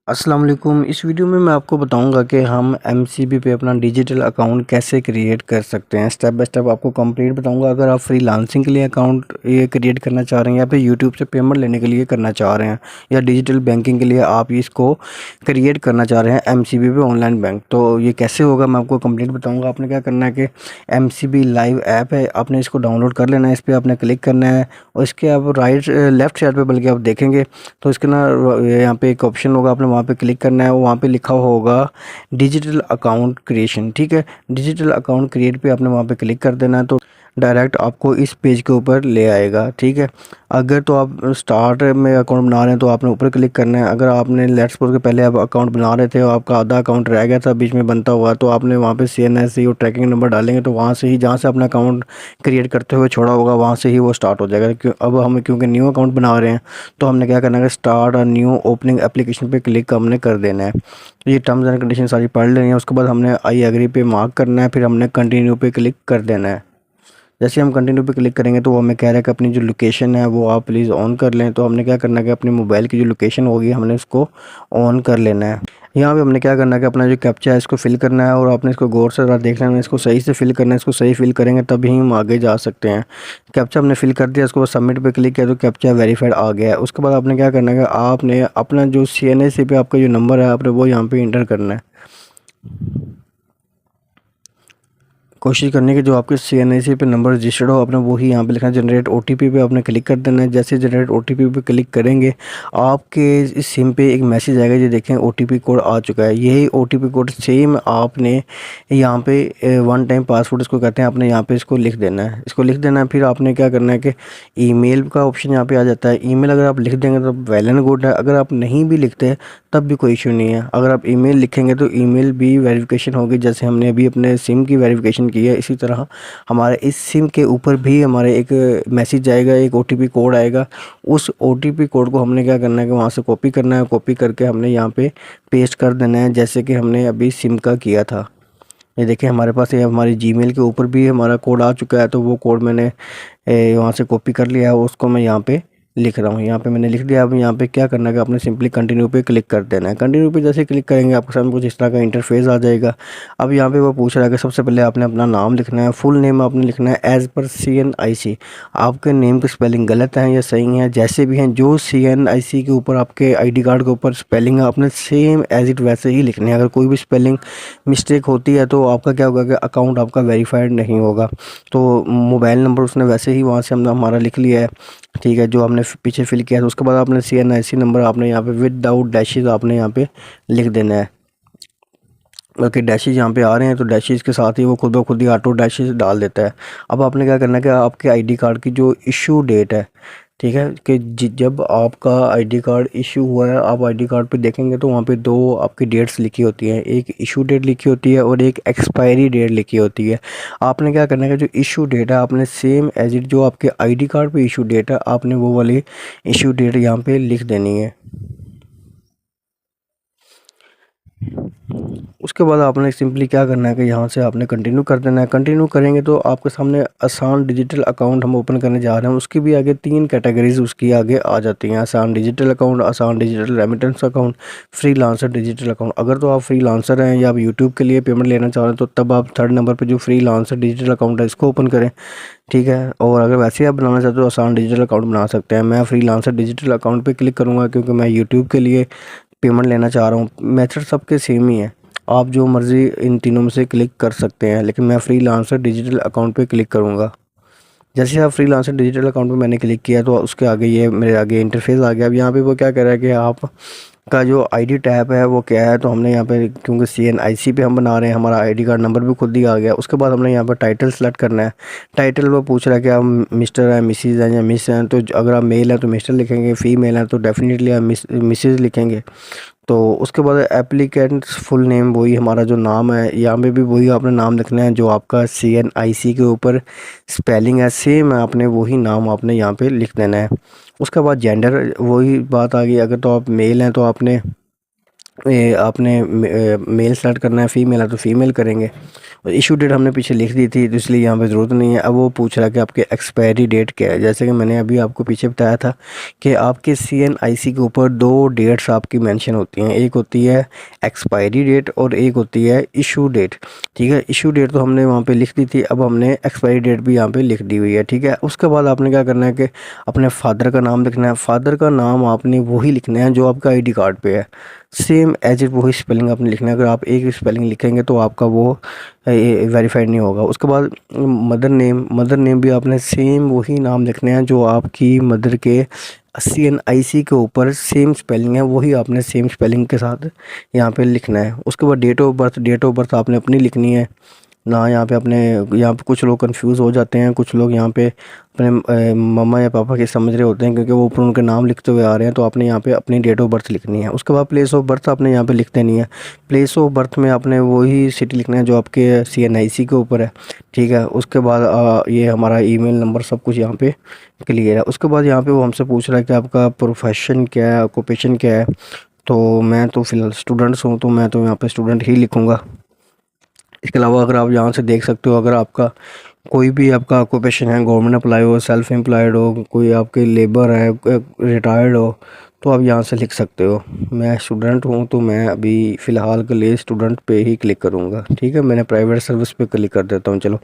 अस्सलाम वालेकुम। इस वीडियो में मैं आपको बताऊंगा कि हम एमसीबी पे अपना डिजिटल अकाउंट कैसे क्रिएट कर सकते हैं। स्टेप बाय स्टेप आपको कंप्लीट बताऊंगा। अगर आप फ्रीलांसिंग के लिए अकाउंट ये क्रिएट करना चाह रहे हैं या फिर यूट्यूब से पेमेंट लेने के लिए करना चाह रहे हैं या डिजिटल बैंकिंग के लिए आप इसको क्रिएट करना चाह रहे हैं एमसीबी पे ऑनलाइन बैंक, तो ये कैसे होगा मैं आपको कंप्लीट बताऊँगा। आपने क्या करना है कि एमसीबी लाइव ऐप है, आपने इसको डाउनलोड कर लेना है। इस पर आपने क्लिक करना है और इसके आप राइट लेफ्ट साइड पर बल्कि आप देखेंगे तो इसके ना यहाँ पे एक ऑप्शन होगा, आपने वहाँ पे क्लिक करना है। वहाँ पे लिखा होगा डिजिटल अकाउंट क्रिएशन। ठीक है, डिजिटल अकाउंट क्रिएट पे आपने वहाँ पे क्लिक कर देना है तो डायरेक्ट आपको इस पेज के ऊपर ले आएगा। ठीक है, अगर तो आप स्टार्ट में अकाउंट बना रहे हैं तो आपने ऊपर क्लिक करना है। अगर आपने लेट्स सपोज के पहले आप अकाउंट बना रहे थे और आपका आधा अकाउंट रह गया था बीच में बनता हुआ, तो आपने वहाँ पे CNSC और ट्रैकिंग नंबर डालेंगे तो वहाँ से ही जहाँ से अपना अकाउंट क्रिएट करते हुए छोड़ा होगा वहाँ से ही वो स्टार्ट हो जाएगा। क्यों अब हम क्योंकि न्यू अकाउंट बना रहे हैं तो हमने क्या करना है, स्टार्ट और न्यू ओपनिंग एप्लीकेशन पे क्लिक हमने कर देना है। ये टर्म्स एंड कंडीशन सारी पढ़ लेनी है। उसके बाद हमने आई एग्री पे मार्क करना है, फिर हमने कंटिन्यू पे क्लिक कर देना है। जैसे हम कंटिन्यू पे क्लिक करेंगे तो वो हमें कह रहा है कि अपनी जो लोकेशन है वो आप प्लीज़ ऑन कर लें। तो हमने क्या करना है कि अपने मोबाइल की जो लोकेशन होगी हमने उसको ऑन कर लेना है। यहाँ पे हमने क्या करना है कि अपना जो कैप्चा है इसको फिल करना है और आपने इसको गौर से ज़रा देख लेना है, इसको सही से फिल करना है। इसको सही फिल करेंगे तभी हम आगे जा सकते हैं। कैप्चा हमने फिल कर दिया, उसको सबमिट पे क्लिक किया तो कैप्चा वेरीफाइड आ गया है। उसके बाद आपने क्या करना है कि आपने अपना जो CNSC पे आपका जो नंबर है आपने वो यहाँ पे इंटर करना है। कोशिश करने की जो आपके CNSC पे नंबर रजिस्टर्ड हो आपने वही यहाँ पे लिखना है। जनरेट OTP पे आपने क्लिक कर देना है। जैसे जनरेट OTP पे क्लिक करेंगे आपके इस सिम पे एक मैसेज आएगा, ये देखें OTP कोड आ चुका है। यही OTP कोड सेम आपने यहाँ पे वन टाइम पासवर्ड इसको कहते हैं, आपने यहाँ पे इसको लिख देना है। इसको लिख देना है, फिर आपने क्या करना है कि ईमेल का ऑप्शन यहाँ पे आ जाता है। ईमेल अगर आप लिख देंगे तो वेल एंड गुड है, अगर आप नहीं भी लिखते तब भी कोई इशू नहीं है। अगर आप ईमेल लिखेंगे तो ईमेल भी वेरिफिकेशन होगी, जैसे हमने अभी अपने सिम की वेरिफिकेशन की है इसी तरह हमारे इस सिम के ऊपर भी हमारे एक मैसेज आएगा, एक OTP कोड आएगा। उस OTP कोड को हमने क्या करना है कि वहाँ से कॉपी करना है। कॉपी करके हमने यहाँ पे पेस्ट कर देना है जैसे कि हमने अभी सिम का किया था। ये देखिए हमारे पास ये हमारी जीमेल के ऊपर भी हमारा कोड आ चुका है, तो वो कोड मैंने वहाँ से कॉपी कर लिया है, उसको मैं यहाँ पे लिख रहा हूँ। यहाँ पे मैंने लिख दिया। अब यहाँ पे क्या करना है कि आपने सिंपली कंटिन्यू पे क्लिक कर देना है। कंटिन्यू पे जैसे क्लिक करेंगे आपके सामने कुछ इस तरह का इंटरफेस आ जाएगा। अब यहाँ पे वो पूछ रहा है कि सबसे पहले आपने अपना नाम लिखना है, फुल नेम आपने लिखना है एज़ पर CNIC। आपके नेम की स्पेलिंग गलत है या सही है, जैसे भी हैं जो CNIC के ऊपर आपके ID कार्ड के ऊपर स्पेलिंग है आपने सेम एज इट वैसे ही लिखने हैं। अगर कोई भी स्पेलिंग मिस्टेक होती है तो आपका क्या होगा कि अकाउंट आपका वेरीफाइड नहीं होगा। तो मोबाइल नंबर उसने वैसे ही वहाँ से हमने हमारा लिख लिया है। ठीक है, जो हमने पीछे फिल किया था। उसके बाद आपने CNIC नंबर आपने यहाँ पे विदाउट डैशेज आपने यहाँ पे लिख देना है। बल्कि डैशेज यहाँ पे आ रहे हैं तो डैशेज के साथ ही वो खुद ब खुद ही ऑटो डैशेज डाल देता है। अब आपने क्या करना है कि आपके ID कार्ड की जो इशू डेट है, ठीक है, कि जब आपका ID कार्ड इशू हुआ है आप ID कार्ड पे देखेंगे तो वहाँ पे दो आपकी डेट्स लिखी होती हैं। एक इशू डेट लिखी होती है और एक एक्सपायरी डेट लिखी होती है। आपने क्या करना है कि जो इशू डेट है आपने सेम एज इट जो आपके ID कार्ड पे इशू डेट है आपने वो वाली इशू डेट यहाँ पे लिख देनी है। उसके बाद आपने सिंपली क्या करना है कि यहाँ से आपने कंटिन्यू कर देना है। कंटिन्यू करेंगे तो आपके सामने आसान डिजिटल अकाउंट हम ओपन करने जा रहे हैं, उसकी भी आगे 3 कैटेगरीज उसकी आगे आ जाती हैं। आसान डिजिटल अकाउंट, आसान digital remittance account, freelancer digital account. अगर तो आप फ्रीलांसर हैं या आप यूट्यूब के लिए पेमेंट लेना चाह रहे हैं तो तब आप 3rd नंबर पर जो फ्रीलांसर डिजिटल अकाउंट है इसको ओपन करें। ठीक है, और अगर वैसे ही आप बनाना चाहते हो आसान डिजिटल अकाउंट बना सकते हैं। मैं फ्रीलांसर डिजिटल अकाउंट पे क्लिक करूँगा क्योंकि मैं यूट्यूब के लिए पेमेंट लेना चाह रहा हूँ। मेथड सबके सेम ही है, आप जो मर्ज़ी इन तीनों में से क्लिक कर सकते हैं, लेकिन मैं फ्रीलांसर डिजिटल अकाउंट पे क्लिक करूँगा। जैसे आप फ्रीलांसर डिजिटल अकाउंट पे मैंने क्लिक किया तो उसके आगे ये मेरे आगे इंटरफेस आ गया। अब यहाँ पे वो क्या कह रहा है कि आप का जो ID टैब है वो क्या है, तो हमने यहाँ पे क्योंकि CNIC पे हम बना रहे हैं हमारा ID कार्ड नंबर भी खुद ही आ गया। उसके बाद हमने यहाँ पर टाइटल सेलेक्ट करना है। टाइटल वो पूछ रहा है कि आप मिस्टर हैं, मिसिज़ हैं या मिस हैं। तो अगर आप मेल हैं तो मिस्टर लिखेंगे, फीमेल हैं तो डेफिनेटली आप मिसिज़ लिखेंगे। तो उसके बाद एप्लीकेंट्स फुल नेम वही हमारा जो नाम है, यहाँ पे भी वही आपने नाम लिखना है जो आपका CNIC के ऊपर स्पेलिंग है सेम है, आपने वही नाम आपने यहाँ पे लिख देना है। उसके बाद जेंडर वही बात आ गई, अगर तो आप मेल हैं तो आपने ये आपने मेल सेलेक्ट करना है, फीमेल है तो फीमेल करेंगे। और इशू डेट हमने पीछे लिख दी थी तो इसलिए यहाँ पे ज़रूरत नहीं है। अब वो पूछ रहा है कि आपके एक्सपायरी डेट क्या है। जैसे कि मैंने अभी आपको पीछे बताया था कि आपके CNIC के ऊपर दो डेट्स आपकी मेंशन होती हैं, एक होती है एक्सपायरी डेट और एक होती है इशू डेट। ठीक है, इशू डेट तो हमने वहाँ पे लिख दी थी, अब हमने एक्सपायरी डेट भी यहाँ पे लिख दी हुई है। ठीक है, उसके बाद आपने क्या करना है कि अपने फादर का नाम लिखना है। फादर का नाम आपने वही लिखना है जो आपका ID कार्ड पे है, सेम एज इट वही स्पेलिंग आपने लिखना है। अगर आप एक स्पेलिंग लिखेंगे तो आपका वो वेरीफाइड नहीं होगा। उसके बाद मदर नेम भी आपने सेम वही नाम लिखने हैं जो आपकी मदर के CNIC के ऊपर सेम स्पेलिंग है, वही आपने सेम स्पेलिंग के साथ यहाँ पे लिखना है। उसके बाद डेट ऑफ बर्थ आपने अपनी लिखनी है ना। यहाँ पे कुछ लोग कंफ्यूज हो जाते हैं, कुछ लोग यहाँ पे अपने मम्मा या पापा के समझ रहे होते हैं क्योंकि वो ऊपर उनके नाम लिखते हुए आ रहे हैं, तो आपने यहाँ पे अपनी डेट ऑफ बर्थ लिखनी है। उसके बाद प्लेस ऑफ बर्थ आपने यहाँ पे लिख देनी है। प्लेस ऑफ बर्थ में आपने वही सिटी लिखना है जो आपके CNIC के ऊपर है। ठीक है, उसके बाद ये हमारा ईमेल नंबर सब कुछ यहाँ पे क्लियर है। उसके बाद यहाँ पे वो हमसे पूछ रहा है कि आपका प्रोफेशन क्या है, ऑक्यूपेशन क्या है। तो मैं तो फ़िलहाल स्टूडेंट्स हूँ, तो मैं तो यहाँ पे स्टूडेंट ही लिखूँगा। इसके अलावा अगर आप यहाँ से देख सकते हो, अगर आपका कोई भी आपका ऑक्यूपेशन है, गवर्नमेंट एम्प्लॉय हो, सेल्फ एम्प्लॉयड हो, कोई आपके लेबर है, रिटायर्ड हो, तो आप यहाँ से लिख सकते हो। मैं स्टूडेंट हूँ तो मैं अभी फ़िलहाल के लिए स्टूडेंट पे ही क्लिक करूँगा। ठीक है, मैंने प्राइवेट सर्विस पे क्लिक कर देता हूँ। चलो,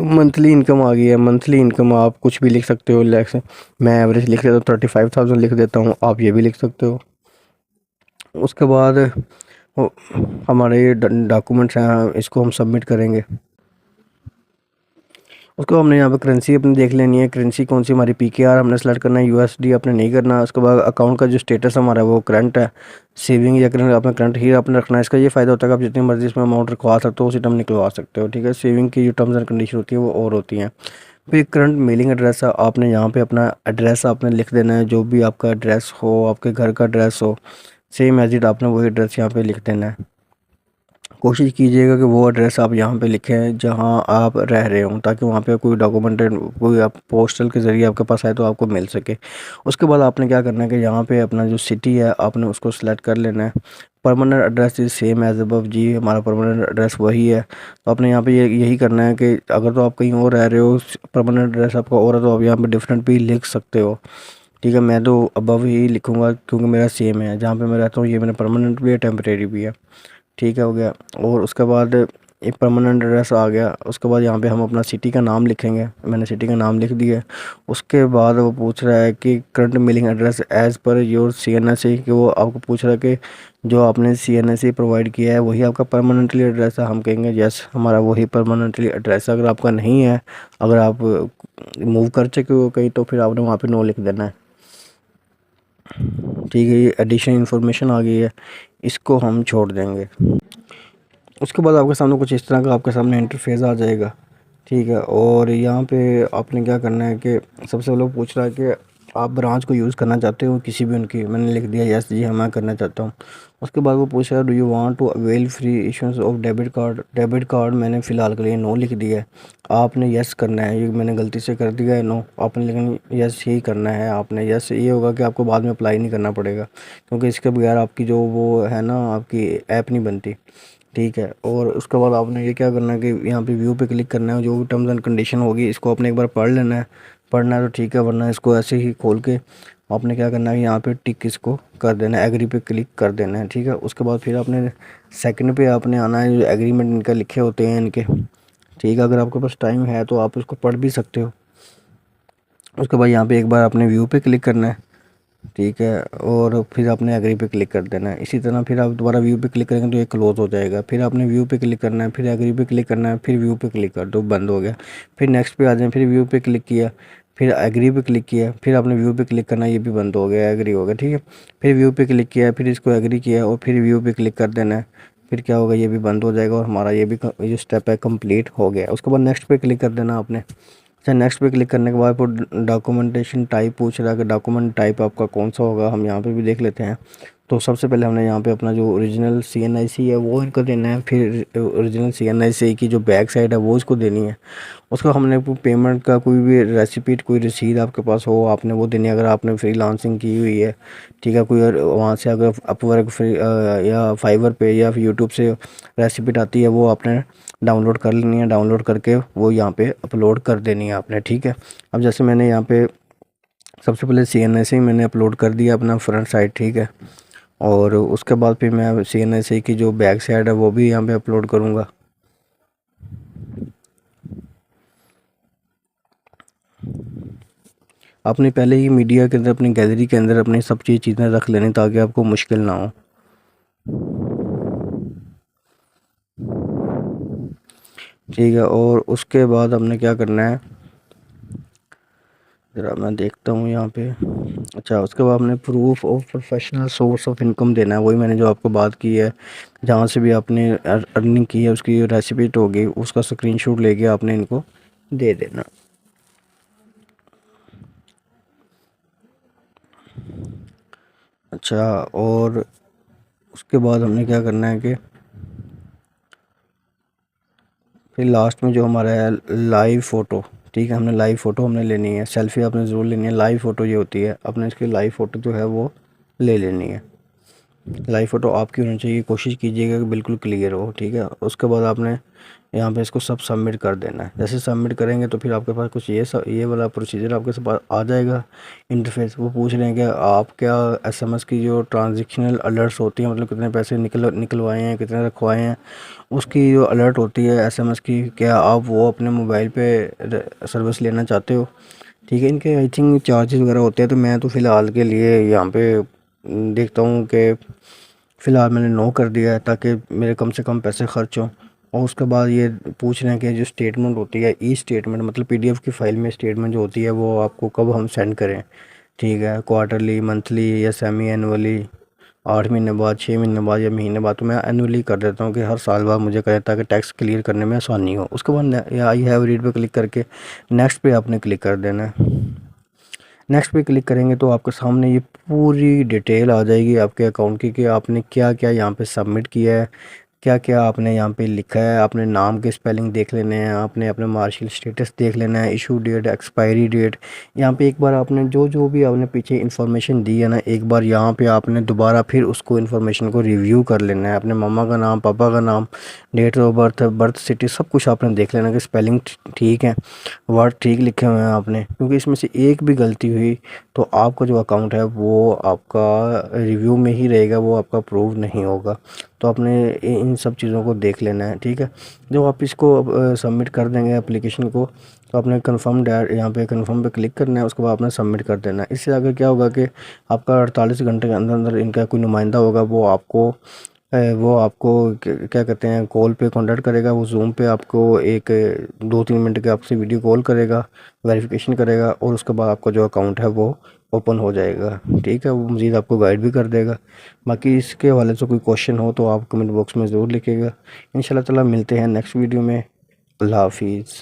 मंथली इनकम आ गई है। मंथली इनकम आप कुछ भी लिख सकते हो, लैक्स मैं एवरेज लिख देता हूँ, 35,000 लिख देता हूँ, आप ये भी लिख सकते हो। उसके बाद वो हमारे ये डॉक्यूमेंट्स हैं, इसको हम सबमिट करेंगे। उसको हमने यहाँ पे करेंसी अपनी देख लेनी है, करेंसी कौन सी हमारी PKR हमने सेलेक्ट करना है, USD अपने नहीं करना। उसके बाद अकाउंट का जो स्टेटस हमारा है वो करंट है, सेविंग या करंट आपने करंट ही आपने रखना है। इसका ये फ़ायदा होता है कि आप जितनी मर्जी इसमें अमाउंट रखवा सकते हो, उसी टाइम निकलवा सकते हो। ठीक है, सेविंग की जो टर्म्स एंड कंडीशन होती है वो और होती हैं। फिर करंट मेलिंग एड्रेस है, आपने यहाँ पे अपना एड्रेस आपने लिख देना है, जो भी आपका एड्रेस हो, आपके घर का एड्रेस हो, सेम एज इट आपने वही एड्रेस यहाँ पे लिख देना है। कोशिश कीजिएगा कि वो एड्रेस आप यहाँ पे लिखें जहाँ आप रह रहे हों, ताकि वहाँ पे कोई डॉक्यूमेंटेड कोई आप पोस्टल के ज़रिए आपके पास आए तो आपको मिल सके। उसके बाद आपने क्या करना है कि यहाँ पे अपना जो सिटी है आपने उसको सिलेक्ट कर लेना है। Permanent address is same as above, जी हमारा परमानेंट एड्रेस वही है। तो आपने यहाँ पे यही करना है कि अगर तो आप कहीं और रह रहे हो, परमानेंट एड्रेस आपका और है, तो आप यहाँ पे डिफरेंट भी लिख सकते हो। ठीक है, मैं तो अबव ही लिखूँगा क्योंकि मेरा सेम है, जहाँ पे मैं रहता हूँ ये मेरा परमानेंट भी है, टेम्परेरी भी है। ठीक है, हो गया। और उसके बाद एक परमानेंट एड्रेस आ गया। उसके बाद यहाँ पे हम अपना सिटी का नाम लिखेंगे, मैंने सिटी का नाम लिख दिया है। उसके बाद वो पूछ रहा है कि current mailing address as per your CNSE, कि वो आपको पूछ रहा है कि जो आपने CNSE प्रोवाइड किया है वही आपका परमानेंटली एड्रेस है। हम कहेंगे यस, हमारा वही परमानेंटली एड्रेस है। अगर आपका नहीं है, अगर आप मूव कर चुके हो कहीं, तो फिर आपने वहाँ पे नो लिख देना है। ठीक है, ये एडिशनल इन्फॉर्मेशन आ गई है, इसको हम छोड़ देंगे। उसके बाद आपके सामने कुछ इस तरह का आपके सामने इंटरफेस आ जाएगा। ठीक है, और यहाँ पे आपने क्या करना है कि सबसे पहले वो पूछ रहा है कि आप ब्रांच को यूज़ करना चाहते हो किसी भी उनकी, मैंने लिख दिया यस जी हाँ मैं करना चाहता हूँ। उसके बाद वो पूछ रहा है do you want to avail free इशूंस of debit card. Debit card मैंने फ़िलहाल के लिए नो लिख दिया है, आपने यस करना है। ये मैंने गलती से कर दिया है नो, आपने लेकिन यस ही करना है। आपने यस, ये होगा कि आपको बाद में अप्लाई नहीं करना पड़ेगा, क्योंकि इसके बगैर आपकी जो वो है ना आपकी ऐप नहीं बनती। ठीक है, और उसके बाद आपने ये क्या करना है कि यहाँ पे व्यू पे क्लिक करना है, जो भी टर्म्स एंड कंडीशन होगी इसको आपने एक बार पढ़ लेना है। पढ़ना है तो ठीक है, वरना इसको ऐसे ही खोल के आपने क्या करना है, यहाँ पे टिक इसको कर देना है, एग्री पे क्लिक कर देना है। ठीक है, उसके बाद फिर आपने सेकंड पे आपने आना है, जो एग्रीमेंट इनका लिखे होते हैं इनके। ठीक है, अगर आपके पास टाइम है तो आप इसको पढ़ भी सकते हो। उसके बाद यहाँ पे एक बार आपने व्यू पे क्लिक करना है। ठीक है, और फिर आपने एग्री पे क्लिक कर देना है। इसी तरह फिर आप दोबारा व्यू पे क्लिक करेंगे तो ये क्लोज हो जाएगा। फिर आपने व्यू पे क्लिक करना है, फिर एग्री पे क्लिक करना है, फिर व्यू पे क्लिक कर दो, बंद हो गया। फिर नेक्स्ट पे आ जाए, फिर व्यू पे क्लिक किया, फिर एग्री पे क्लिक किया, फिर आपने व्यू पे क्लिक करना है, ये भी बंद हो गया, एग्री हो गया। ठीक है, फिर व्यू पे क्लिक किया, फिर इसको एग्री किया और फिर व्यू पे क्लिक कर देना है। फिर क्या होगा, ये भी बंद हो जाएगा और हमारा ये भी जो स्टेप है कंप्लीट हो गया। उसके बाद नेक्स्ट पे क्लिक कर देना आपने। अच्छा, नेक्स्ट पे क्लिक करने के बाद वो डॉक्यूमेंटेशन टाइप पूछ रहा है कि डॉक्यूमेंट टाइप आपका कौन सा होगा, हम यहाँ पे भी देख लेते हैं। तो सबसे पहले हमने यहाँ पे अपना जो ओरिजिनल CNIC है वो इनको देना है, फिर ओरिजिनल CNIC की जो बैक साइड है वो इसको देनी है। उसका हमने पेमेंट का कोई भी रेसिपीट, कोई रसीद आपके पास हो आपने वो देनी है। अगर आपने फ्रीलांसिंग की हुई है, ठीक है, कोई वहाँ से अगर अपवर्क फ्री या फाइवर पे या फिर यूट्यूब से रेसिपीट आती है वो आपने डाउनलोड कर लेनी है। डाउनलोड करके वो यहाँ पे अपलोड कर देनी है आपने, ठीक है। अब जैसे मैंने यहाँ पे सबसे पहले CNIC मैंने अपलोड कर दिया अपना फ्रंट साइड, ठीक है, और उसके बाद फिर मैं CNIC की जो बैक साइड है वो भी यहाँ पे अपलोड करूँगा। आपने पहले ही मीडिया के अंदर अपनी गैलरी के अंदर अपनी सब चीज़ें रख लेनी ताकि आपको मुश्किल ना हो। ठीक है, और उसके बाद हमने क्या करना है, ज़रा मैं देखता हूँ यहाँ पे। अच्छा, उसके बाद हमने proof of professional source of income देना है। वही मैंने जो आपको बात की है, जहाँ से भी आपने अर्निंग की है उसकी रेसिपीट होगी, उसका स्क्रीनशॉट लेके आपने इनको दे देना। अच्छा, और उसके बाद हमने क्या करना है कि फिर लास्ट में जो हमारा है लाइव फ़ोटो, ठीक है, हमने लाइव फ़ोटो हमने लेनी है। सेल्फ़ी आपने ज़रूर लेनी है। लाइव फ़ोटो ये होती है, अपने इसकी लाइव फ़ोटो जो है वो ले लेनी है। लाइव फ़ोटो आपकी होनी चाहिए, कोशिश कीजिएगा कि बिल्कुल क्लियर हो, ठीक है। उसके बाद आपने यहाँ पे इसको सब सबमिट कर देना है। जैसे सबमिट करेंगे तो फिर आपके पास कुछ ये वाला प्रोसीजर आपके पास आ जाएगा इंटरफेस। वो पूछ रहे हैं कि आप क्या SMS की जो ट्रांजेक्शनल अलर्ट्स होती हैं, मतलब कितने पैसे निकलवाए हैं, कितने रखवाए हैं, उसकी जो अलर्ट होती है SMS की, क्या आप वो अपने मोबाइल पे सर्विस लेना चाहते हो, ठीक है। इनके आई थिंक चार्जेस वगैरह होते हैं, तो मैं तो फ़िलहाल के लिए यहाँ पे देखता हूँ कि फ़िलहाल मैंने नो कर दिया है ताकि मेरे कम से कम पैसे खर्च हों। और उसके बाद ये पूछ रहे हैं कि जो स्टेटमेंट होती है, ई स्टेटमेंट, मतलब PDF की फ़ाइल में स्टेटमेंट जो होती है वो आपको कब हम सेंड करें, ठीक है, क्वार्टरली, मंथली या सेमी एनुअली, 8 महीने बाद, 6 महीने बाद या महीने बाद। तो मैं एनुअली कर देता हूँ कि हर साल बाद मुझे करें ताकि टैक्स क्लियर करने में आसानी हो। उसके बाद आई हैव रीड पे क्लिक करके नेक्स्ट पे आपने क्लिक कर देना है। नेक्स्ट पे क्लिक करेंगे तो आपके सामने ये पूरी डिटेल आ जाएगी आपके अकाउंट की कि आपने क्या क्या यहाँ पे सबमिट किया है, क्या क्या आपने यहाँ पे लिखा है। आपने नाम के स्पेलिंग देख लेने हैं, आपने अपने मार्शियल स्टेटस देख लेना है, इशू डेट, एक्सपायरी डेट। यहाँ पे एक बार आपने जो जो भी आपने पीछे इन्फॉर्मेशन दी है ना, एक बार यहाँ पे आपने दोबारा फिर उसको इन्फॉर्मेशन को रिव्यू कर लेना है। अपने मम्मा का नाम, पापा का नाम, date of birth, birth city, सब कुछ आपने देख लेना कि स्पेलिंग ठीक है, वर्ड ठीक लिखे हुए हैं आपने। क्योंकि इसमें से एक भी गलती हुई तो आपका जो अकाउंट है वो आपका रिव्यू में ही रहेगा, वो आपका अप्रूव नहीं होगा। तो आपने इन सब चीज़ों को देख लेना है, ठीक है। जब आप इसको सबमिट कर देंगे एप्लीकेशन को, तो आपने कन्फर्म डैट यहाँ पे कन्फर्म पे क्लिक करना है। उसके बाद आपने सबमिट कर देना है। इससे आगे क्या होगा कि आपका 48 घंटे के अंदर अंदर इनका कोई नुमाइंदा होगा, वो आपको क्या कहते हैं, कॉल पे कांटेक्ट करेगा। वो ज़ूम पे आपको एक 2-3 मिनट के आपसे वीडियो कॉल करेगा, वेरिफिकेशन करेगा, और उसके बाद आपका जो अकाउंट है वो ओपन हो जाएगा, ठीक है। वो मज़ीद आपको गाइड भी कर देगा। बाकी इसके हवाले से कोई क्वेश्चन हो तो आप कमेंट बॉक्स में ज़रूर लिखिएगा। इंशाल्लाह ताला मिलते हैं नेक्स्ट वीडियो में। अल्लाह हाफिज़।